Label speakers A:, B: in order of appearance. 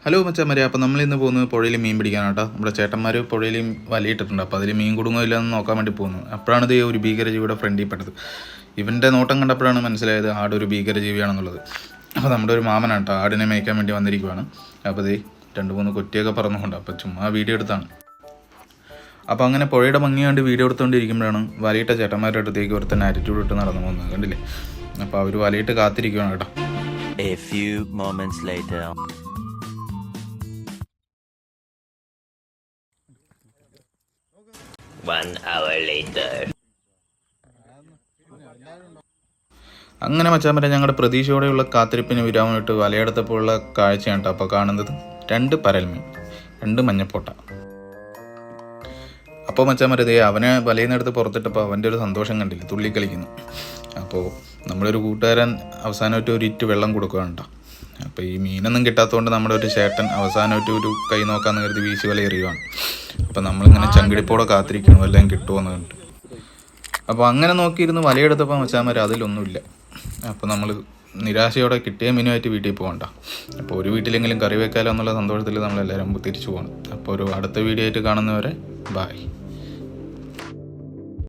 A: Hello മച്ചാമാരെ, അപ്പോൾ നമ്മളിന്ന് പോകുന്നത് പുഴയിൽ മീൻ പിടിക്കാനാണ് കേട്ടോ. നമ്മുടെ ചേട്ടന്മാർ പുഴയിൽ വലയിട്ടിട്ടുണ്ട്. അപ്പോൾ അതിൽ മീൻ കുടുങ്ങോ ഇല്ലെന്ന് നോക്കാൻ വേണ്ടി പോകുന്നു. അപ്പോഴാണ് ഇത് ഒരു ഭീകരജീവിയുടെ ഫ്രണ്ടിൽ പെട്ടത്. ഇവൻ്റെ നോട്ടം കണ്ടപ്പോഴാണ് മനസ്സിലായത് ആടൊരു ഭീകരജീവിയാണെന്നുള്ളത്. അപ്പോൾ നമ്മുടെ ഒരു മാമനാണ് കേട്ടോ, ആടിനെ മേയ്ക്കാൻ വേണ്ടി വന്നിരിക്കുവാണ്. അപ്പോൾ ഇത് 2-3 കൊറ്റിയൊക്കെ പറന്നുകൊണ്ട് അപ്പോൾ ചുമ്മാ വീഡിയോ എടുത്താണ്. അപ്പോൾ അങ്ങനെ പുഴയുടെ ഭംഗി കണ്ട് വീഡിയോ എടുത്തുകൊണ്ടിരിക്കുമ്പോഴാണ് വലയിട്ട ചേട്ടന്മാരുടെ അടുത്തേക്ക് ഒരുത്തന്നെ ആറ്റിറ്റ്യൂഡ് ഇട്ട് നടന്നു പോകുന്നത് കണ്ടില്ലേ. അപ്പോൾ അവർ വലയിട്ട് കാത്തിരിക്കുകയാണ് കേട്ടോ.
B: A few moments later. One hour later.
A: അങ്ങനെ മച്ചാമരെ ഞങ്ങളുടെ പ്രതീക്ഷയോടെയുള്ള കാത്തിരിപ്പിന് വിരാമമിട്ട് വലയെടുത്തപ്പോഴുള്ള കാഴ്ചയാണ് കേട്ടോ അപ്പോൾ കാണുന്നത്. 2 പരൽമീൻ, 2 മഞ്ഞപ്പോട്ട. അപ്പോൾ മച്ചാമരെ ദേ അവനെ വലയിൽ നിന്ന് എടുത്ത് പുറത്തിട്ടപ്പോൾ അവൻ്റെ ഒരു സന്തോഷം കണ്ടില്ല, തുള്ളിക്കളിക്കുന്നു. അപ്പോൾ നമ്മളൊരു കൂട്ടുകാരൻ അവസാനമായിട്ട് ഒരു ഇറ്റ് വെള്ളം കൊടുക്കുകയാണ് കേട്ടോ. അപ്പോൾ ഈ മീനൊന്നും കിട്ടാത്തതുകൊണ്ട് നമ്മുടെ ഒരു ചേട്ടൻ അവസാനമായിട്ട് ഒരു കൈ നോക്കാമെന്ന് കരുതി വീശി വല എറിയുവാണ്. അപ്പോൾ നമ്മളിങ്ങനെ ചങ്കിടിപ്പോടെ കാത്തിരിക്കണം വല്ലതും കിട്ടുമെന്ന് കണ്ടിട്ട്. അപ്പോൾ അങ്ങനെ നോക്കിയിരുന്ന് വലയെടുത്തപ്പോൾ മച്ചാമാർ അതിലൊന്നുമില്ല. അപ്പോൾ നമ്മൾ നിരാശയോടെ കിട്ടിയ മീനുമായിട്ട് വീട്ടിൽ പോകണ്ട. അപ്പോൾ ഒരു വീട്ടിലെങ്കിലും കറി വെക്കാലോ എന്നുള്ള സന്തോഷത്തിൽ നമ്മളെല്ലാവരും തിരിച്ചു പോകണം. അപ്പോൾ ഒരു അടുത്ത വീഡിയോ ആയിട്ട് കാണുന്നവരെ ബായ്.